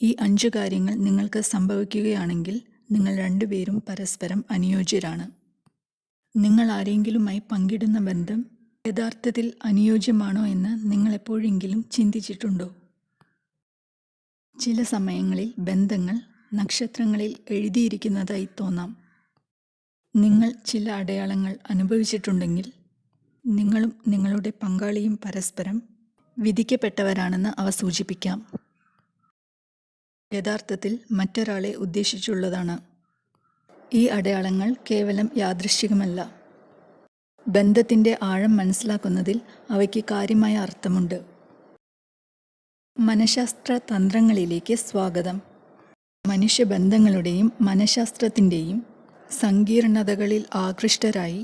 ഈ 5 കാര്യങ്ങൾ നിങ്ങൾക്ക് സംഭവിക്കുകയാണെങ്കിൽ നിങ്ങൾ രണ്ടുപേരും പരസ്പരം അനുയോജ്യരാണ്. നിങ്ങൾ ആരെങ്കിലുമായി പങ്കിടുന്ന ബന്ധം യഥാർത്ഥത്തിൽ അനുയോജ്യമാണോ എന്ന് നിങ്ങൾ എപ്പോഴെങ്കിലും ചിന്തിച്ചിട്ടുണ്ടോ? ചില സമയങ്ങളിൽ ബന്ധങ്ങൾ നക്ഷത്രങ്ങളിൽ എഴുതിയിരിക്കുന്നതായി തോന്നാം. നിങ്ങൾ ചില അടയാളങ്ങൾ അനുഭവിച്ചിട്ടുണ്ടെങ്കിൽ നിങ്ങളും നിങ്ങളുടെ പങ്കാളിയും പരസ്പരം വിധിക്കപ്പെട്ടവരാണെന്ന് അവ സൂചിപ്പിക്കാം. യഥാർത്ഥത്തിൽ മറ്റൊരാളെ ഉദ്ദേശിച്ചുള്ളതാണ്. ഈ അടയാളങ്ങൾ കേവലം യാദൃശ്ചികമല്ല. ബന്ധത്തിൻ്റെ ആഴം മനസ്സിലാക്കുന്നതിൽ അവയ്ക്ക് കാര്യമായ അർത്ഥമുണ്ട്. മനഃശാസ്ത്ര തന്ത്രങ്ങളിലേക്ക് സ്വാഗതം. മനുഷ്യബന്ധങ്ങളുടെയും മനഃശാസ്ത്രത്തിൻ്റെയും സങ്കീർണതകളിൽ ആകൃഷ്ടരായി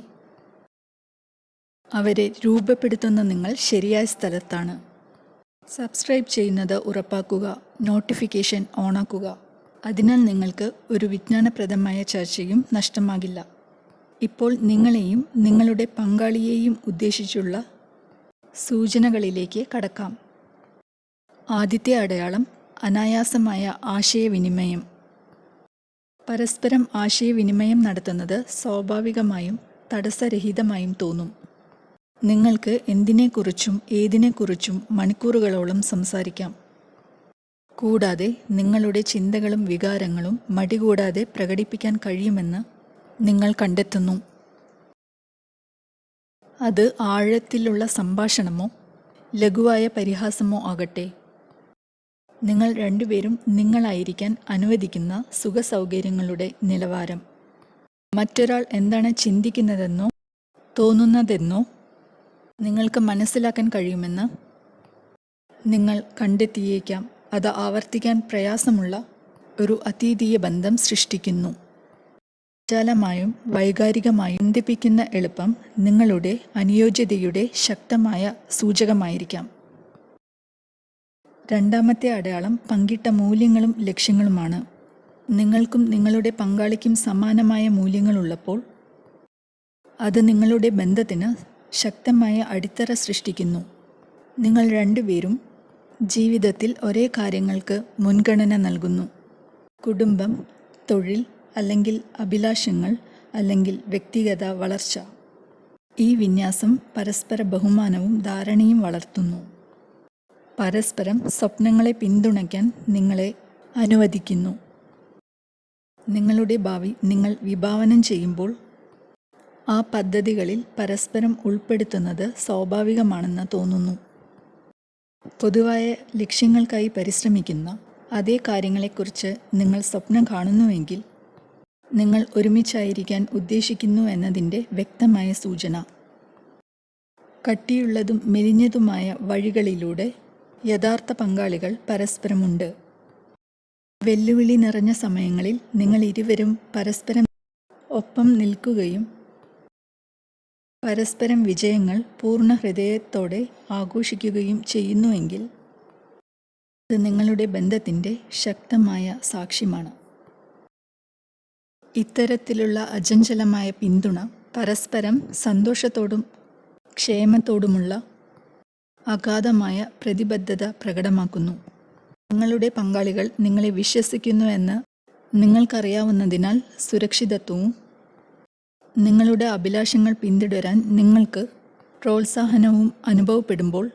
അവരെ രൂപപ്പെടുത്തുന്ന നിങ്ങൾ ശരിയായ സ്ഥലത്താണ്. സബ്സ്ക്രൈബ് ചെയ്യുന്നത് ഉറപ്പാക്കുക, നോട്ടിഫിക്കേഷൻ ഓണാക്കുക. അതിനാൽ നിങ്ങൾക്ക് ഒരു വിജ്ഞാനപ്രദമായ ചർച്ചയും നഷ്ടമാകില്ല. ഇപ്പോൾ നിങ്ങളെയും നിങ്ങളുടെ പങ്കാളിയെയും ഉദ്ദേശിച്ചുള്ള സൂചനകളിലേക്ക് കടക്കാം. ആദ്യത്തെ അടയാളം അനായാസമായ ആശയവിനിമയം. പരസ്പരം ആശയവിനിമയം നടത്തുന്നത് സ്വാഭാവികമായും തടസ്സരഹിതമായും തോന്നും. നിങ്ങൾക്ക് എന്തിനെക്കുറിച്ചും ഏതിനെക്കുറിച്ചും മണിക്കൂറുകളോളം സംസാരിക്കാം. കൂടാതെ നിങ്ങളുടെ ചിന്തകളും വികാരങ്ങളും മടികൂടാതെ പ്രകടിപ്പിക്കാൻ കഴിയുമെന്ന് നിങ്ങൾ കണ്ടെത്തുന്നു. അത് ആഴത്തിലുള്ള സംഭാഷണമോ ലഘുവായ പരിഹാസമോ ആകട്ടെ, നിങ്ങൾ രണ്ടുപേരും നിങ്ങളായിരിക്കാൻ അനുവദിക്കുന്ന സുഖസൗകര്യങ്ങളുടെ നിലവാരം മറ്റൊരാൾ എന്താണ് ചിന്തിക്കുന്നതെന്നോ തോന്നുന്നതെന്നോ നിങ്ങൾക്ക് മനസ്സിലാക്കാൻ കഴിയുമെന്ന് നിങ്ങൾ കണ്ടെത്തിയേക്കാം. അത് ആവർത്തിക്കാൻ പ്രയാസമുള്ള ഒരു അദ്വിതീയ ബന്ധം സൃഷ്ടിക്കുന്നു. ചാലമായും വൈകാരികമായും ബന്ധിപ്പിക്കുന്ന എളുപ്പം നിങ്ങളുടെ അനുയോജ്യതയുടെ ശക്തമായ സൂചകമായിരിക്കാം. രണ്ടാമത്തെ അടയാളം പങ്കിട്ട മൂല്യങ്ങളും ലക്ഷ്യങ്ങളുമാണ്. നിങ്ങൾക്കും നിങ്ങളുടെ പങ്കാളിക്കും സമാനമായ മൂല്യങ്ങളുള്ളപ്പോൾ അത് നിങ്ങളുടെ ബന്ധത്തിന് ശക്തമായ അടിത്തറ സൃഷ്ടിക്കുന്നു. നിങ്ങൾ രണ്ടുപേരും ജീവിതത്തിൽ ഒരേ കാര്യങ്ങൾക്ക് മുൻഗണന നൽകുന്നു. കുടുംബം, തൊഴിൽ അല്ലെങ്കിൽ അഭിലാഷങ്ങൾ അല്ലെങ്കിൽ വ്യക്തിഗത വളർച്ച. ഈ വിന്യാസം പരസ്പര ബഹുമാനവും ധാരണയും വളർത്തുന്നു. പരസ്പരം സ്വപ്നങ്ങളെ പിന്തുണയ്ക്കാൻ നിങ്ങളെ അനുവദിക്കുന്നു. നിങ്ങളുടെ ഭാവി നിങ്ങൾ വിഭാവനം ചെയ്യുമ്പോൾ ആ പദ്ധതികളിൽ പരസ്പരം ഉൾപ്പെടുത്തുന്നത് സ്വാഭാവികമാണെന്ന് തോന്നുന്നു. പൊതുവായ ലക്ഷ്യങ്ങൾക്കായി പരിശ്രമിക്കുന്ന അതേ കാര്യങ്ങളെക്കുറിച്ച് നിങ്ങൾ സ്വപ്നം കാണുന്നുവെങ്കിൽ നിങ്ങൾ ഒരുമിച്ചായിരിക്കാൻ ഉദ്ദേശിക്കുന്നു എന്നതിൻ്റെ വ്യക്തമായ സൂചന. കട്ടിയുള്ളതും മെലിഞ്ഞതുമായ വഴികളിലൂടെ യഥാർത്ഥ പങ്കാളികൾ പരസ്പരമുണ്ട്. വെല്ലുവിളി നിറഞ്ഞ സമയങ്ങളിൽ നിങ്ങൾ ഇരുവരും പരസ്പരം ഒപ്പം നിൽക്കുകയും പരസ്പരം വിജയങ്ങൾ പൂർണ്ണ ഹൃദയത്തോടെ ആഘോഷിക്കുകയും ചെയ്യുന്നുവെങ്കിൽ അത് നിങ്ങളുടെ ബന്ധത്തിൻ്റെ ശക്തമായ സാക്ഷ്യമാണ്. ഇത്തരത്തിലുള്ള അചഞ്ചലമായ പിന്തുണ പരസ്പരം സന്തോഷത്തോടും ക്ഷേമത്തോടുമുള്ള അഗാധമായ പ്രതിബദ്ധത പ്രകടമാക്കുന്നു. നിങ്ങളുടെ പങ്കാളികൾ നിങ്ങളെ വിശ്വസിക്കുന്നുവെന്ന് നിങ്ങൾക്കറിയാവുന്നതിനാൽ സുരക്ഷിതത്വവും നിങ്ങളുടെ അഭിലാഷങ്ങൾ പിന്തുടരാൻ നിങ്ങൾക്ക് പ്രോത്സാഹനവും അനുഭവപ്പെടുമ്പോൾ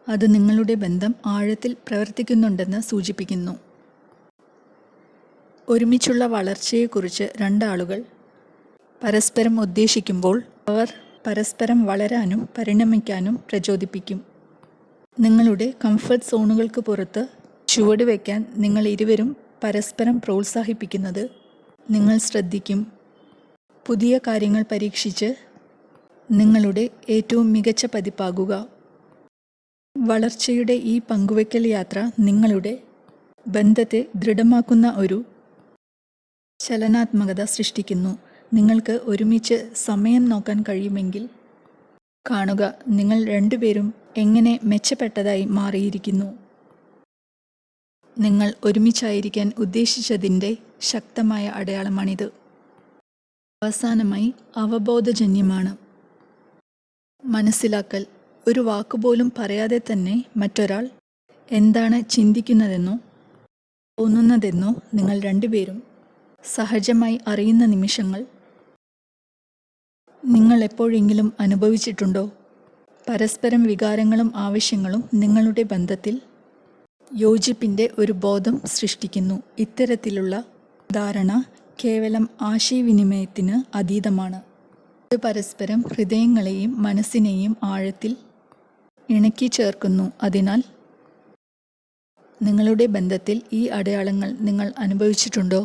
അത് നിങ്ങളുടെ ബന്ധം ആഴത്തിൽ പ്രവർത്തിക്കുന്നുണ്ടെന്ന് സൂചിപ്പിക്കുന്നു. ഒരുമിച്ചുള്ള വളർച്ചയെക്കുറിച്ച് രണ്ടാളുകൾ പരസ്പരം ഉദ്ദേശിക്കുമ്പോൾ അവർ പരസ്പരം വളരാനും പരിണമിക്കാനും പ്രചോദിപ്പിക്കും. നിങ്ങളുടെ കംഫർട്ട് സോണുകൾക്ക് പുറത്ത് ചുവടുവെക്കാൻ നിങ്ങൾ ഇരുവരും പരസ്പരം പ്രോത്സാഹിപ്പിക്കുന്നത് നിങ്ങൾ ശ്രദ്ധിക്കും. പുതിയ കാര്യങ്ങൾ പരീക്ഷിച്ച് നിങ്ങളുടെ ഏറ്റവും മികച്ച പതിപ്പാകുക. വളർച്ചയുടെ ഈ പങ്കുവയ്ക്കൽ യാത്ര നിങ്ങളുടെ ബന്ധത്തെ ദൃഢമാക്കുന്ന ഒരു ചലനാത്മകത സൃഷ്ടിക്കുന്നു. നിങ്ങൾക്ക് ഒരുമിച്ച് സമയം നോക്കാൻ കഴിയുമെങ്കിൽ കാണുക, നിങ്ങൾ രണ്ടുപേരും എങ്ങനെ മെച്ചപ്പെട്ടതായി മാറിയിരിക്കുന്നു. നിങ്ങൾ ഒരുമിച്ചായിരിക്കാൻ ഉദ്ദേശിച്ചതിൻ്റെ ശക്തമായ അടയാളമാണിത്. അവസാനമായി അവബോധജന്യമാണ്. മനസ്സിലാക്കൽ. ഒരു വാക്കുപോലും പറയാതെ തന്നെ മറ്റൊരാൾ എന്താണ് ചിന്തിക്കുന്നതെന്നോ തോന്നുന്നതെന്നോ നിങ്ങൾ രണ്ടുപേരും സഹജമായി അറിയുന്ന നിമിഷങ്ങൾ നിങ്ങൾ എപ്പോഴെങ്കിലും അനുഭവിച്ചിട്ടുണ്ടോ? പരസ്പരം വികാരങ്ങളും ആവശ്യങ്ങളും നിങ്ങളുടെ ബന്ധത്തിൽ യോജിപ്പിൻ്റെ ഒരു ബോധം സൃഷ്ടിക്കുന്നു. ഇത്തരത്തിലുള്ള ധാരണ കേവലം ആശയവിനിമയത്തിന് അതീതമാണ്. ഇത് പരസ്പരം ഹൃദയങ്ങളെയും മനസ്സിനെയും ആഴത്തിൽ ഇണക്കി ചേർക്കുന്നു. അതിനാൽ നിങ്ങളുടെ ബന്ധത്തിൽ ഈ അടയാളങ്ങൾ നിങ്ങൾ അനുഭവിച്ചിട്ടുണ്ടോ?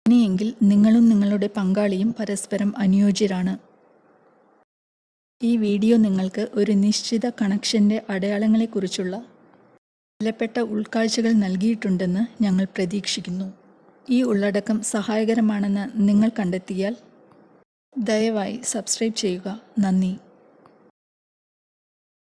ഇനിയെങ്കിൽ നിങ്ങളും നിങ്ങളുടെ പങ്കാളിയും പരസ്പരം അനുയോജ്യരാണ്. ഈ വീഡിയോ നിങ്ങൾക്ക് ഒരു നിശ്ചിത കണക്ഷൻ്റെ അടയാളങ്ങളെക്കുറിച്ചുള്ള വിലപ്പെട്ട ഉൾക്കാഴ്ചകൾ നൽകിയിട്ടുണ്ടെന്ന് ഞങ്ങൾ പ്രതീക്ഷിക്കുന്നു. ഈ ഉള്ളടക്കം സഹായകരമാണെന്ന് നിങ്ങൾ കണ്ടെത്തിയാൽ ദയവായി സബ്സ്ക്രൈബ് ചെയ്യുക. നന്ദി.